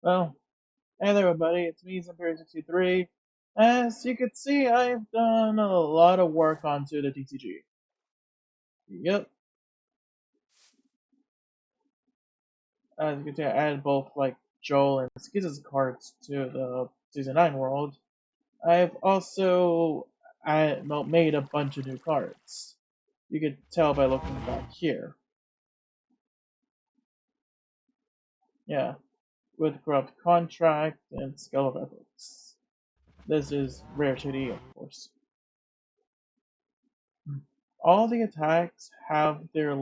Well, hey there everybody, it's me, Imperial63. As you can see, I've done a lot of work onto the TCG. Yep, as you can see, I added both like Joel and Skiz's cards to the Season 9 world. I've also made a bunch of new cards. You can tell by looking back here. Yeah, with Corrupt Contract and Scale of Ethics. This is Rare TD, of course. All the attacks have their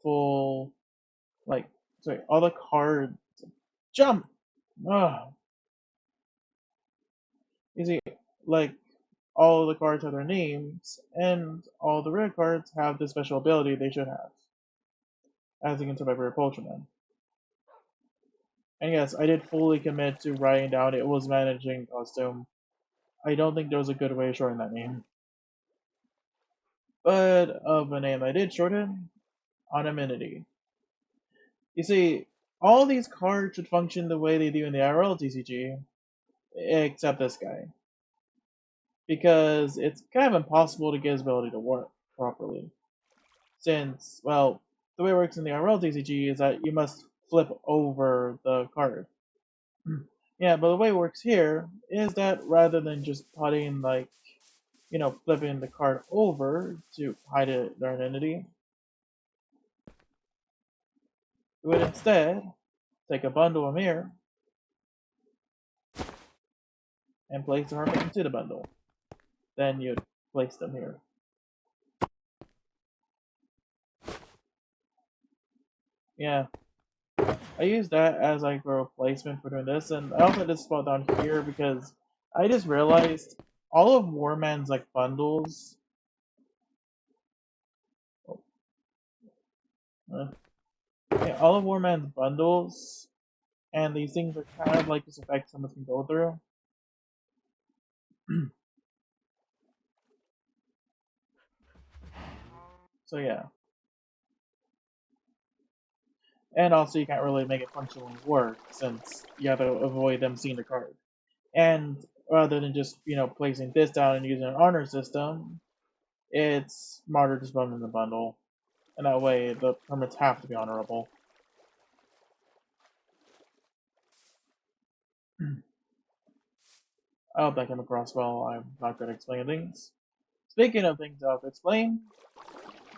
full like sorry, all the cards jump. Ugh. You see, like all the cards have their names, and all the rare cards have the special ability they should have, as you can tell by Rare Ultraman. And yes, I did fully commit to writing down it was managing costume. I don't think there was a good way of shortening that name. But of a name I did shorten, Anonymity. You see, all these cards should function the way they do in the IRL TCG, except this guy. Because it's kind of impossible to get his ability to work properly. Since, well, the way it works in the IRL TCG is that you must flip over the card. Yeah, but the way it works here is that rather than just putting, flipping the card over to hide their identity, you would instead take a bundle of mirror and place the hermit into the bundle. Then you'd place them here. Yeah, I use that as like a replacement for doing this, and I also did this spot down here because I just realized all of Warman's like bundles. Uh, yeah, all of Warman's bundles, and these things are kind of like this effect someone can go through. So yeah, and also you can't really make it functionally work since you have to avoid them seeing the card. And rather than just placing this down and using an honor system, it's smarter to spawn in the bundle, and that way the permits have to be honorable. I hope that came across well. I'm not good at explaining things. Speaking of things I'll explain,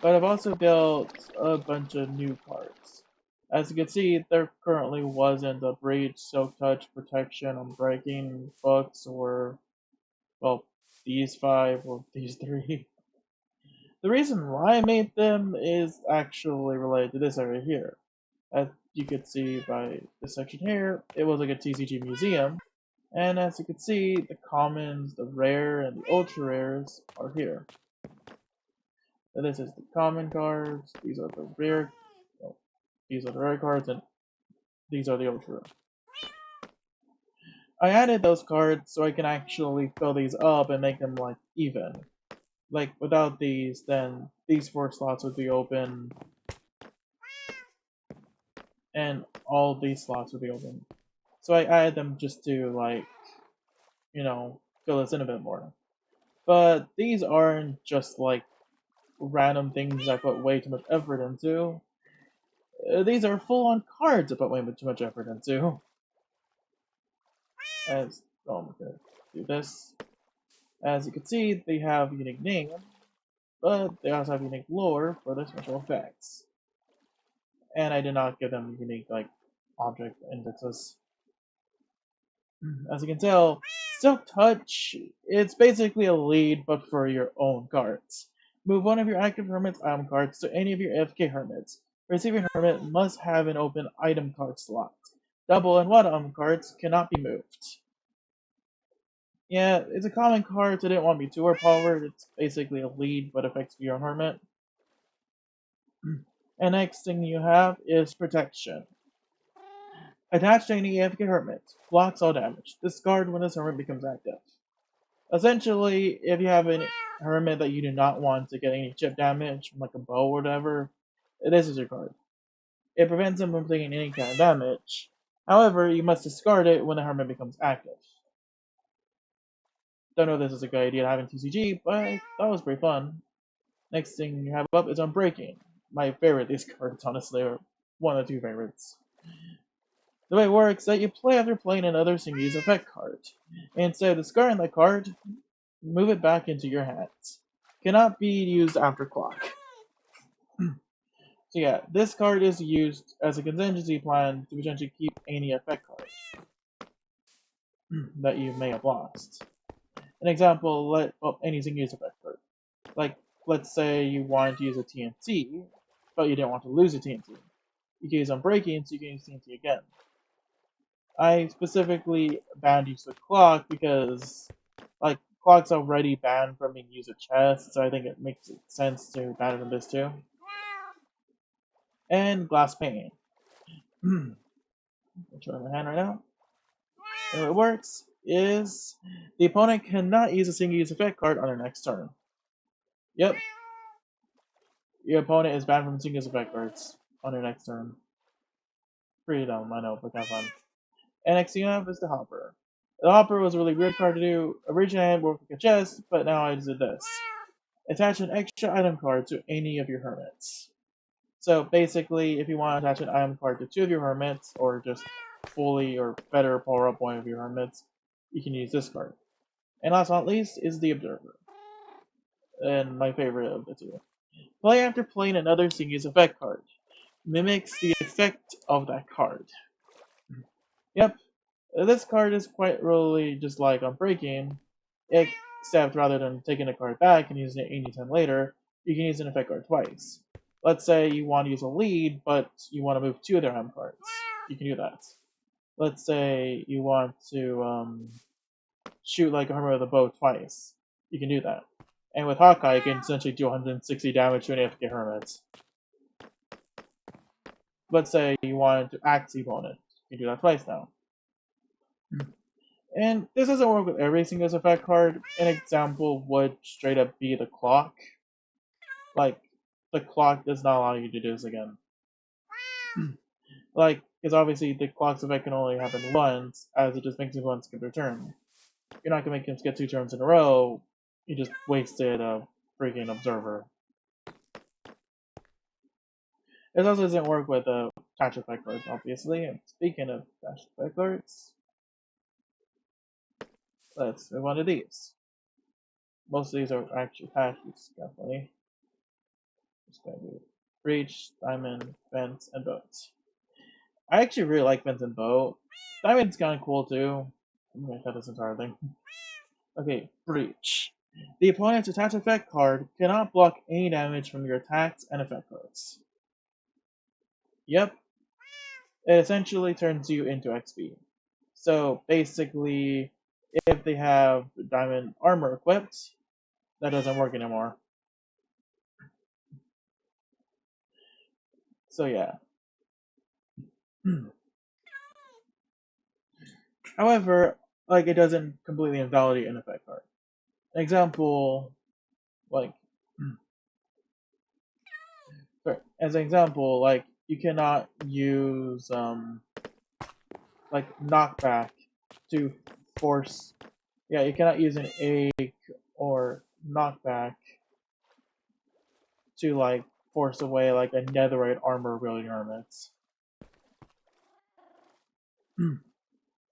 but I've also built a bunch of new cards. As you can see, there currently wasn't a Breach, Silk Touch, Protection, Unbreaking, Books, or, well, these five or these three. The reason why I made them is actually related to this area here. As you can see by this section here, it was like a TCG museum, and as you can see, the commons, the rare, and the ultra rares are here. So this is the common cards, these are the rare, oh, these are the rare cards, and these are the ultra rare. I added those cards so I can actually fill these up and make them like even. Like without these, then these 4 slots would be open, and all these slots would be open. So I added them just to fill this in a bit more. But these aren't just like random things I put way too much effort into. These are full-on cards I put way too much effort into. As I'm gonna do this. As you can see, they have unique name, but they also have unique lore for their special effects. And I did not give them unique object indexes. As you can tell, Silk Touch, it's basically a lead but for your own cards. Move one of your active Hermit's item cards to any of your AFK Hermits. Receiving Hermit must have an open item card slot. Double and one item cards cannot be moved. Yeah, it's a common card, so I didn't want to be too overpowered. It's basically a lead but affects your Hermit. And next thing you have is Protection. Attached to any AFK Hermit. Blocks all damage. Discard when this Hermit becomes active. Essentially, if you have a Hermit that you do not want to get any chip damage from like a bow or whatever, this is your card. It prevents them from taking any kind of damage, However, you must discard it when the Hermit becomes active. Don't know if this is a good idea to have in TCG, but that was pretty fun. Next thing you have up is Unbreaking. My favorite these cards, honestly, or one of the two favorites. The way it works is that you play after playing another single-use effect card. Instead of discarding that card, move it back into your hands. Cannot be used after clock. So yeah, this card is used as a contingency plan to potentially keep any effect card that you may have lost. An example, any single-use effect card. Like, let's say you wanted to use a TNT, but you didn't want to lose a TNT. You can use Unbreaking, so you can use TNT again. I specifically banned use of clock because, like, clock's already banned from being used at chess, so I think it makes sense to ban it from this too. And glass pane. I'm showing my hand right now. And how it works is the opponent cannot use a single use effect card on their next turn. Yep. Your opponent is banned from single use effect cards on their next turn. Pretty dumb, I know, but kind of fun. And next thing you have is the Hopper. The Hopper was a really weird card to do. Originally I had worked like a chest, but now I did this. Attach an extra item card to any of your hermits. So basically, if you want to attach an item card to two of your hermits, or just fully or better power up one of your hermits, you can use this card. And last but not least is the Observer. And my favorite of the two. Play after playing another single effect card. Mimics the effect of that card. Yep, this card is quite really just like Unbreaking, except rather than taking a card back and using it anytime later, you can use an effect card twice. Let's say you want to use a lead, but you want to move two of their hand cards. You can do that. Let's say you want to shoot like a Hermit with a bow twice. You can do that. And with Hawkeye, you can essentially do 160 damage to an AFK Hermit. Let's say you wanted to axe the opponent. You can do that twice now. And this doesn't work with every single effect card. An example would straight up be the clock. Like, the clock does not allow you to do this again. Like, because obviously the clock's effect can only happen once, as it just makes everyone skip their turn. You're not gonna make him skip 2 turns in a row, you just wasted a freaking observer. This also doesn't work with attach effect cards, obviously. And speaking of attach effect cards, let's move on to these. Most of these are actually patches, definitely. Just gonna do Breach, Diamond, Fence, and Boat. I actually really like Fence and Boat. Diamond's kind of cool too. I'm gonna cut this entire thing. Okay, Breach. The opponent's attach effect card cannot block any damage from your attacks and effect cards. Yep. It essentially turns you into XP. So basically, if they have diamond armor equipped, that doesn't work anymore. So yeah. However, like it doesn't completely invalidate an effect card. An example, like as an example, like you cannot use like knockback to force. Yeah, you cannot use an egg or knockback to like force away like a netherite armor wielding hermits.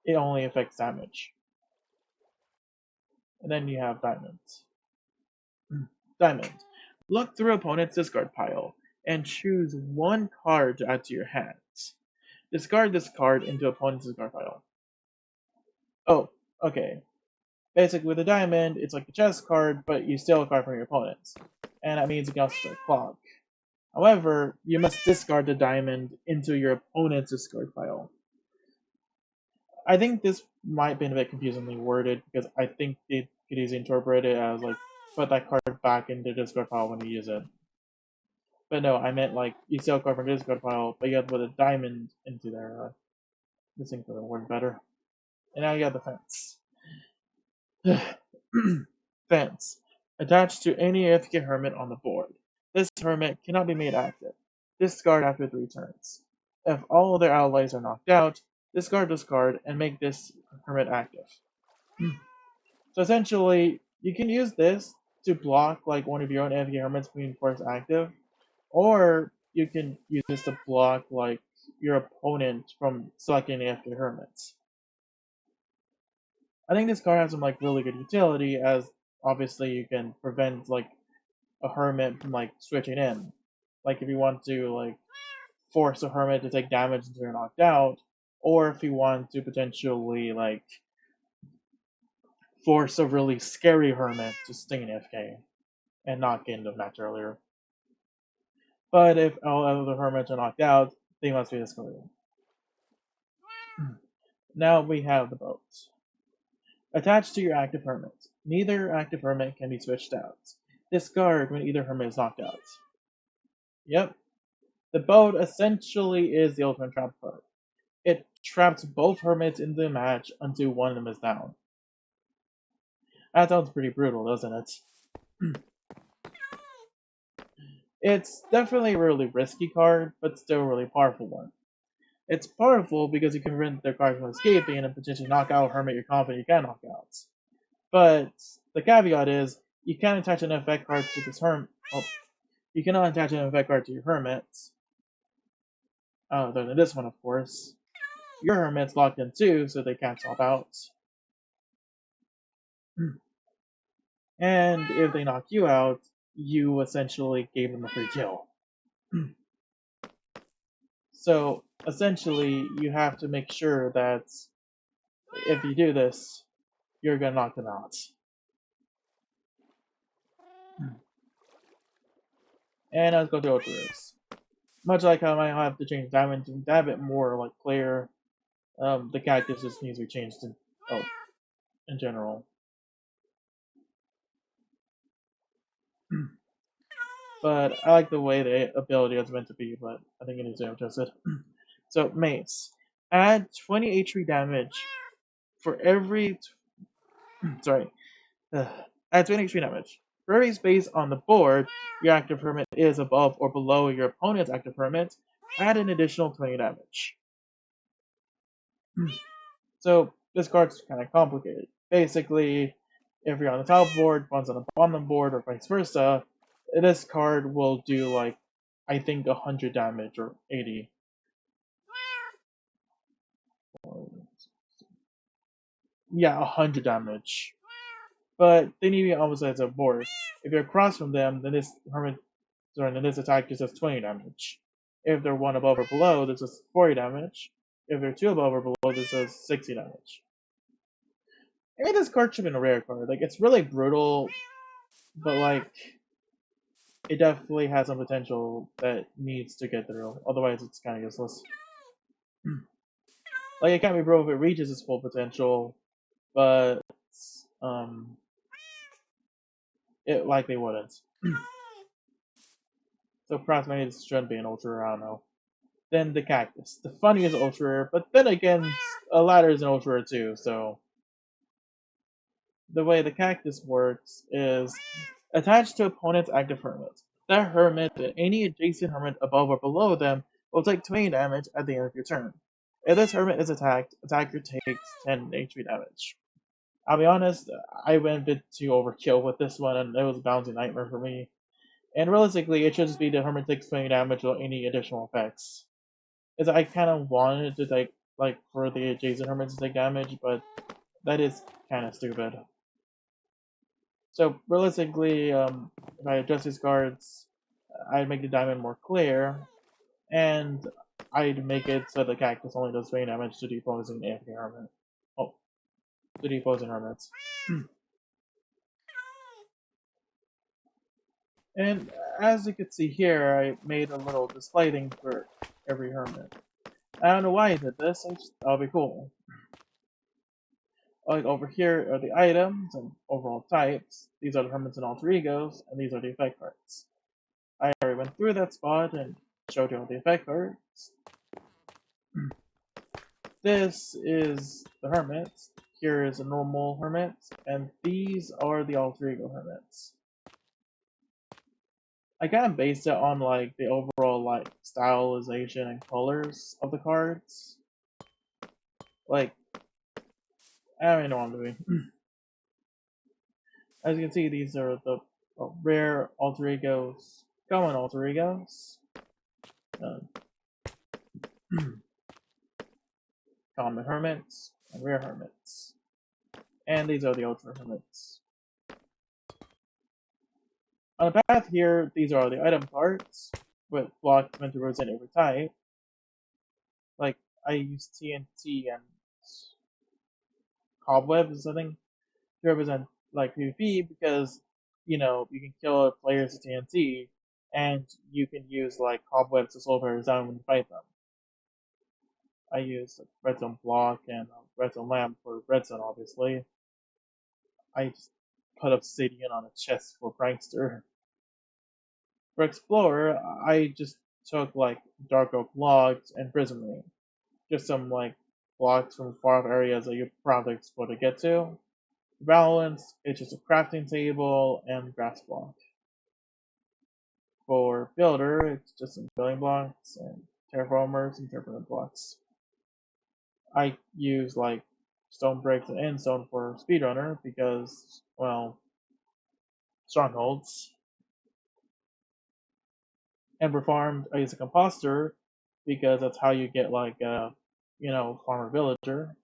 It only affects damage. And then you have diamonds. Diamond. Look through opponent's discard pile and choose one card to add to your hands. Discard this card into opponent's discard pile. Oh, okay. Basically, with a diamond, it's like a chess card, but you steal a card from your opponents. And that means you can also start clock. However, you must discard the diamond into your opponent's discard pile. I think this might have been a bit confusingly worded because I think it could easily interpret it as like put that card back into the discard pile when you use it. But no, I meant like you steal a card from the discard pile, but you have to put a diamond into there. Missing for the word better. And now you got the fence. Fence. Attached to any AFK hermit on the board. This hermit cannot be made active. Discard after 3 turns. If all their allies are knocked out, discard this card, and make this Hermit active. So essentially, you can use this to block like one of your own AFK Hermits being forced active, or you can use this to block like your opponent from selecting AFK Hermits. I think this card has some like really good utility, as obviously you can prevent like a Hermit from like switching in. Like if you want to like force a Hermit to take damage until you're knocked out, or if you want to potentially like force a really scary Hermit to stay in AFK and not get into the match earlier. But if all other Hermits are knocked out, they must be discarded. Now we have the boats. Attached to your active Hermit. Neither active Hermit can be switched out. Discard when either Hermit is knocked out. Yep. The boat essentially is the ultimate trap card. It traps both Hermits in the match until one of them is down. That sounds pretty brutal, doesn't it? It's definitely a really risky card, but still a really powerful one. It's powerful because you can prevent their card from escaping and potentially knock out a Hermit you're confident you can knock out. But the caveat is, you can't attach an effect card to this Hermit. Oh, you cannot attach an effect card to your Hermits. Other than this one, of course. Your Hermit's locked in too, so they can't swap out. And if they knock you out, you essentially gave them a free kill. So essentially, you have to make sure that if you do this, you're gonna knock them out. And let's go to ultrarares. Much like how I have to change diamond to a bit more like clear, the cactus just needs to be changed in general. But I like the way the ability is meant to be, but I think it needs to be adjusted. So Mace. Add 20 HP damage for every sorry. Add 20 HP damage. For every space on the board your active Hermit is above or below your opponent's active Hermit, add an additional 20 damage. So this card's kind of complicated. Basically, if you're on the top board, one's on the bottom board, or vice versa, this card will do like, I think 100 damage or 80. Yeah, 100 damage. But they need to be on opposite sides of the board. If you're across from them, then this attack just does 20 damage. If they're one above or below, this does 40 damage. If they're two above or below, this does 60 damage. Maybe this card should have been a rare card. Like, it's really brutal, but like, it definitely has some potential that needs to get through. Otherwise, it's kind of useless. Like, it can't be broken if it reaches its full potential, but it likely wouldn't. So perhaps maybe this shouldn't be an ultra rare, I don't know. Then the cactus. The funniest ultra rare, but then again, a ladder is an ultra rare too, so. The way the cactus works is attached to opponent's active Hermit. That Hermit and any adjacent Hermit above or below them will take 20 damage at the end of your turn. If this Hermit is attacked, attacker takes 10 HP damage. I'll be honest, I went a bit too overkill with this one, and it was a bouncing nightmare for me. And realistically, it should just be the Hermit takes 20 damage without any additional effects. As I kind of wanted to take, like, for the adjacent Hermits to take damage, but that is kind of stupid. So realistically, if I adjust these cards, I'd make the diamond more clear, and I'd make it so the cactus only does 20 damage to the opposing AFK Hermit. Oh, to the opposing Hermits. And as you can see here, I made a little display thing for every Hermit. I don't know why I did this, I just thought it'd be cool. Like over here are the items and overall types. These are the Hermits and alter egos, and these are the effect cards. I already went through that spot and showed you all the effect cards. This is the Hermits. Here is a normal Hermit, and these are the alter ego Hermits. I kind of based it on like the overall like stylization and colors of the cards. Like, I don't even know what I'm doing. As you can see, these are the rare alter egos, common alter egos, uh, common hermits, and rare hermits. And these are the ultra hermits. On the path here, these are the item cards, with blocks meant to represent every type. Like, I use TNT and cobwebs, I think, to represent like PvP because you know you can kill players with TNT, and you can use like cobwebs to slow players down when you fight them. I use like, redstone block and redstone lamp for redstone, obviously. I just put obsidian on a chest for prankster. For explorer, I just took like dark oak logs and prism, just some like blocks from far off areas that you probably explore to get to. Balance, it's just a crafting table and grass block. For builder, it's just some building blocks and terraformers and terraforming blocks. I use like stone bricks and endstone for speedrunner because, well, strongholds. And for farmed, I use a composter because that's how you get like farmer villager.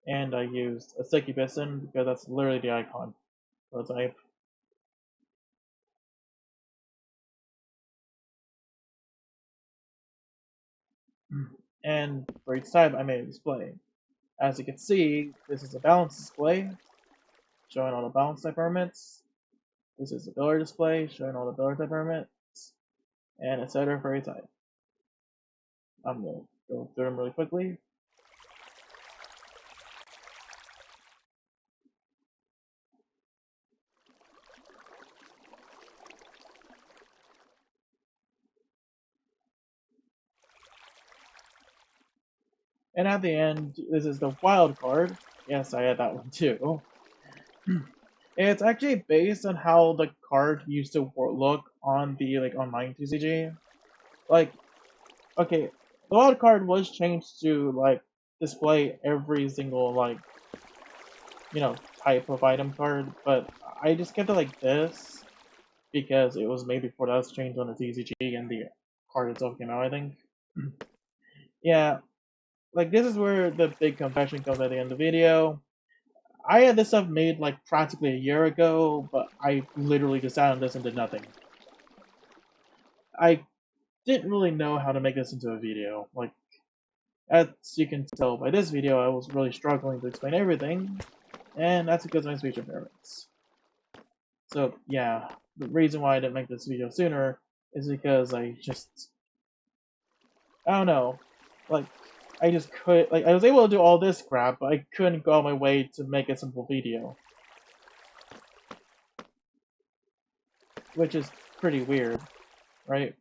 And I used a sticky piston because that's literally the icon for the type. And for each type, I made a display. As you can see, this is a balance display showing all the balance type hermits. This is a builder display showing all the builder type hermits, and etc. for each type. I'm going to go through them really quickly. And at the end, this is the wild card. Yes, I had that one too. It's actually based on how the card used to look on the online TCG. Like, okay, the wild card was changed to like display every single type of item card, but I just kept it like this because it was made before that was changed on the TCG and the card itself came out, I think. Yeah, like this is where the big confession comes at the end of the video. I had this stuff made like practically a year ago, but I literally just sat on this and did nothing. I didn't really know how to make this into a video. Like, as you can tell by this video, I was really struggling to explain everything, and that's because of my speech impairments. So yeah, the reason why I didn't make this video sooner is because I don't know, like, I just could, like, I was able to do all this crap, but I couldn't go out my way to make a simple video. Which is pretty weird, right?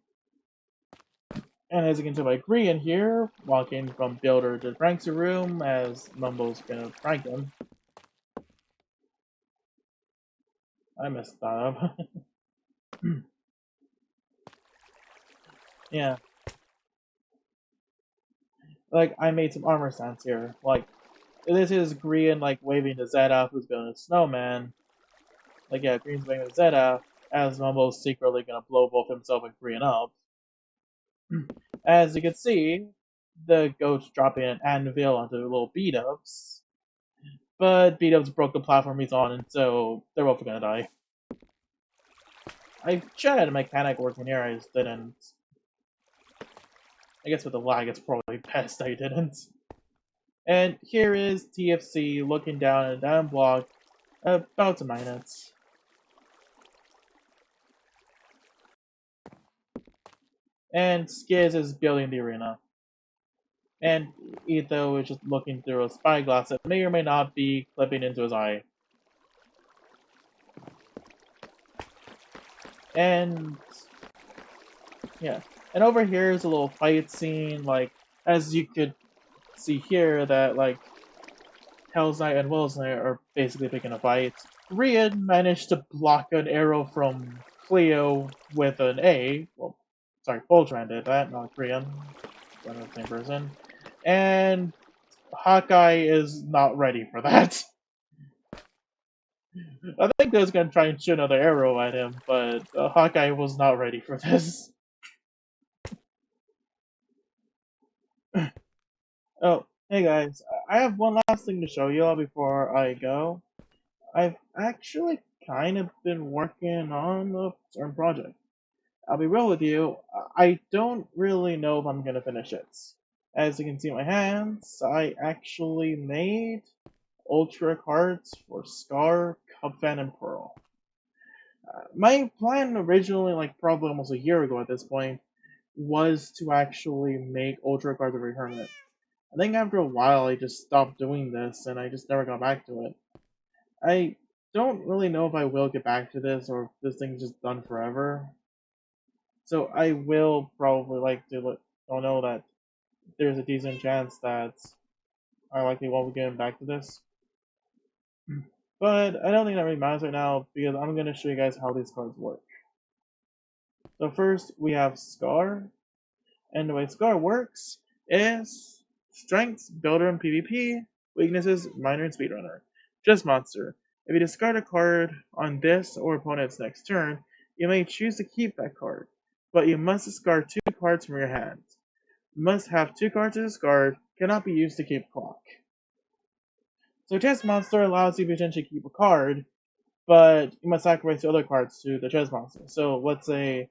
And as you can tell by Grian here, walking from builder to prankster room as Mumbo's gonna prank him. I messed that up. Yeah. Like, I made some armor stands here. Like, this is Grian, like, waving to Zeta, who's building a snowman. Like, yeah, Green's waving to Zeta, as Mumbo's secretly gonna blow both himself and Grian up. As you can see, the ghost dropping an anvil onto the little beat-ups. But beat-ups broke the platform he's on, and so they're both gonna die. I tried a mechanic working here, I just didn't. I guess with the lag, it's probably best I didn't. And here is TFC looking down at a down block, about to mine it. And Skiz is building the arena. And Etho is just looking through a spyglass that may or may not be clipping into his eye. And yeah. And over here is a little fight scene, like, as you could see here, that, like, Hell's Knight and Will's Knight are basically picking a fight. Rian managed to block an arrow from Cleo with an A. Well, sorry, Voltran did that, not Rian. One of the same person. And Hawkeye is not ready for that. I think they're gonna try and shoot another arrow at him, but Hawkeye was not ready for this. Oh, hey guys, I have one last thing to show you all before I go. I've actually kind of been working on a certain project. I'll be real with you, I don't really know if I'm gonna finish it. As you can see in my hands, I actually made Ultra cards for Scar, Cubfan, and Pearl. My plan originally, like probably almost a year ago at this point, was to actually make Ultra cards every Hermit. I think after a while I just stopped doing this and I just never got back to it. I don't really know if I will get back to this or if this thing's just done forever. So I will probably like to don't know that there's a decent chance that I likely won't be getting back to this. But I don't think that really matters right now because I'm going to show you guys how these cards work. So first we have Scar, and the way Scar works is Strength, Builder, and PvP, weaknesses, Minor, and Speedrunner. Just Monster. If you discard a card on this or opponent's next turn, you may choose to keep that card, but you must discard 2 cards from your hand. You must have 2 cards to discard, cannot be used to keep clock. So Chess Monster allows you to potentially keep a card, but you must sacrifice the other cards to the Chess Monster. So let's say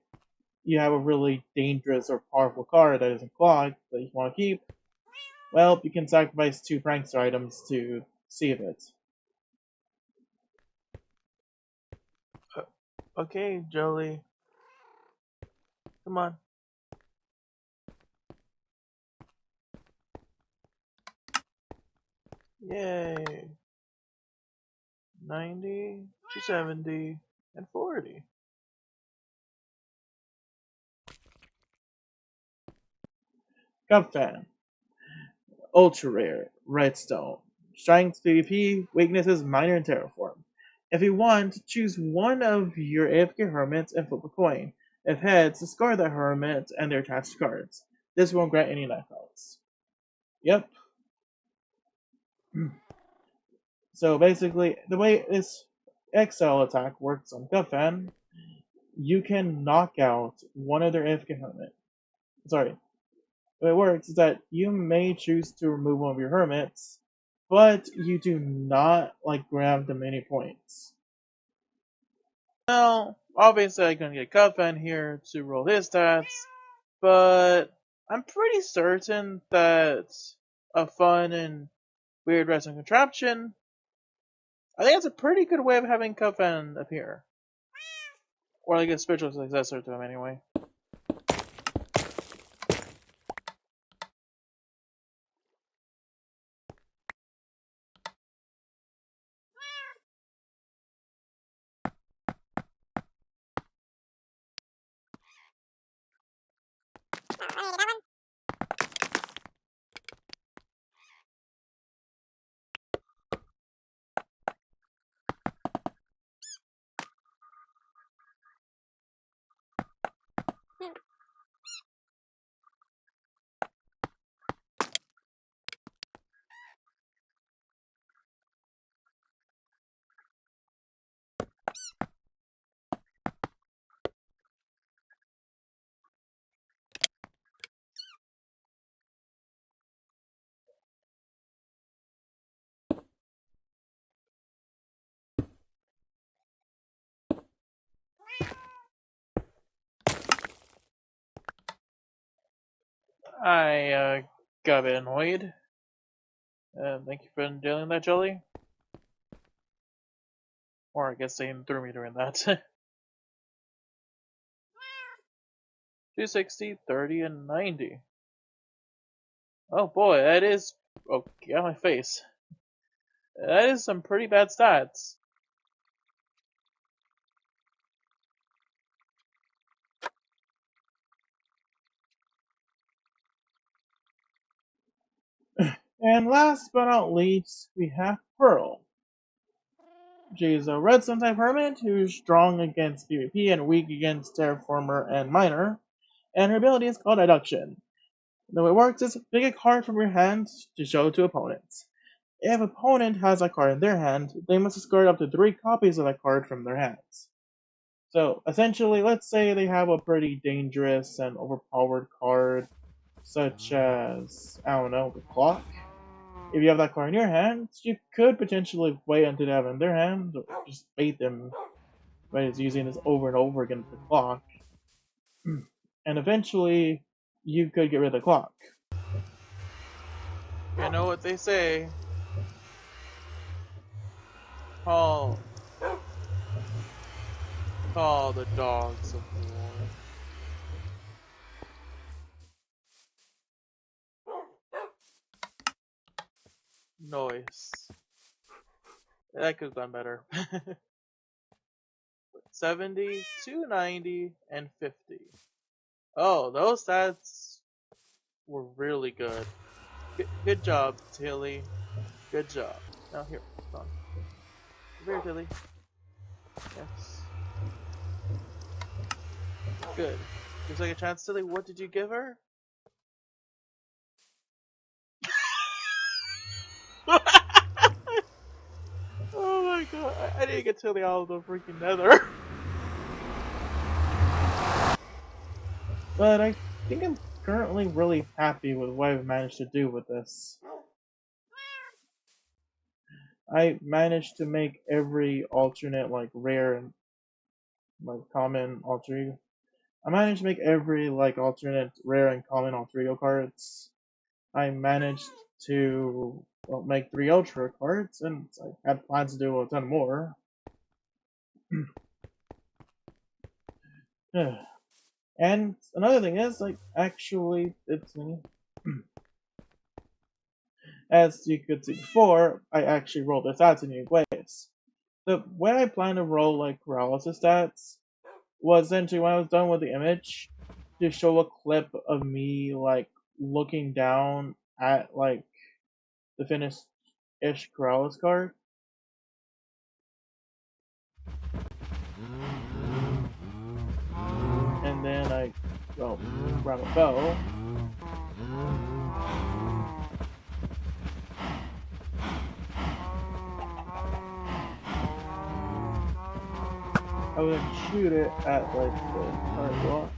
you have a really dangerous or powerful card that isn't clocked that you want to keep. Well, you can sacrifice 2 Prankster items to save it. Okay, Jolie. Come on. Yay. 90 to 70 and 40. Cubfan. Ultra rare. Redstone. Strength PvP. Weaknesses minor and terraform. If you want, choose one of your AFK hermits and flip a coin. If heads, discard that hermit and their attached cards. This won't grant any knockouts. Yep. So basically, the way this exile attack works on Cubfan, you can knock out one of their AFK hermit. Sorry. The way it works is that you may choose to remove one of your hermits, but you do not grab the many points. Now, obviously I'm gonna get Cubfan here to roll his stats, but I'm pretty certain that a fun and weird wrestling contraption, I think it's a pretty good way of having Cubfan appear. Or like a spiritual successor to him anyway. I got a bit annoyed. Thank you for dealing that, Jelly. Or I guess they threw me during that. 260, 30, and 90. Oh boy, that is... Oh, get out of my face. That is some pretty bad stats. And last but not least, we have Pearl. She is a redstone type hermit who's strong against PvP and weak against terraformer and miner, and her ability is called Adduction. The way it works is pick a card from your hand to show to opponents. If opponent has a card in their hand, they must discard up to 3 copies of that card from their hands. So essentially, let's say they have a pretty dangerous and overpowered card, such as, I don't know, the clock. If you have that card in your hand, you could potentially wait until they have it in their hand, or just bait them by just using this over and over again with the clock. And eventually, you could get rid of the clock. You know what they say. Call the dogs of war. Noise. That could have gone better. 70, 290, and 50. Oh, those stats were really good. Good job, Tilly. Good job. Now here, come on. Over here, Tilly. Yes. Good. Just like a chance, Tilly. What did you give her? Oh my god, I need to get Tilly out of the freaking nether. But I think I'm currently really happy with what I've managed to do with this. I managed to make every alternate, like, rare and, like, common alter ego. I managed to make every, like, alternate rare and common alter ego cards. I managed to, well, make 3 ultra cards, and I had plans to do a ton more. And another thing is, like, actually, it's me. As you could see before, I actually rolled the stats in unique ways. The way I plan to roll, like, paralysis stats was essentially when I was done with the image, to show a clip of me, like, looking down at, like, the finished-ish paralysis card. And then I, well, grab a bow. I would shoot it at, like, the current block.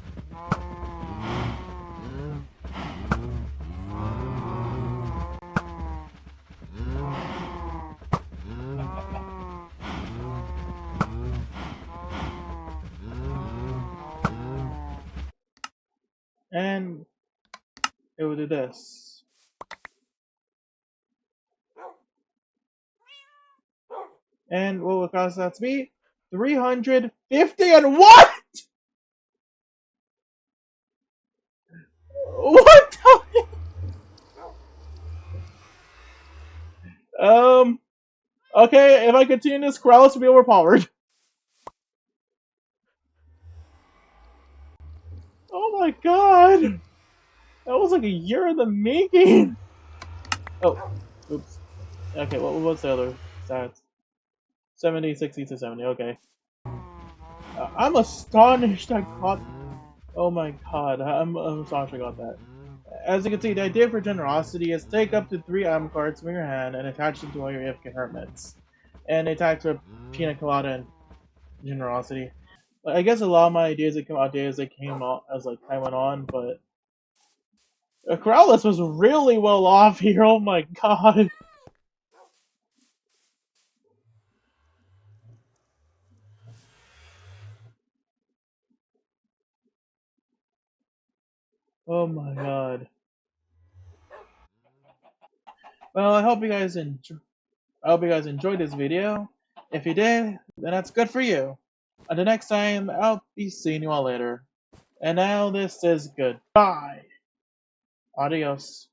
And it would do this. And what would cause that to be? 350 and what? What the? Okay, if I continue this, Krallis will be overpowered. Oh my god! That was like a year in the making! Oh, oops. Okay, what's the other stats? 70, 60 to 70, okay. I'm astonished I caught... Oh my god, I'm astonished I got that. As you can see, the idea for generosity is take up to 3 item cards from your hand and attach them to one of your Ifkin Hermits. And they attach to Pina Colada and generosity. I guess a lot of my ideas that come out as they came out as like time went on, but Corrales was really well off here. Oh my god! Oh my god! Well, I hope you guys enjoyed this video. If you did, then that's good for you. Until next time, I'll be seeing you all later. And now this is goodbye. Adios.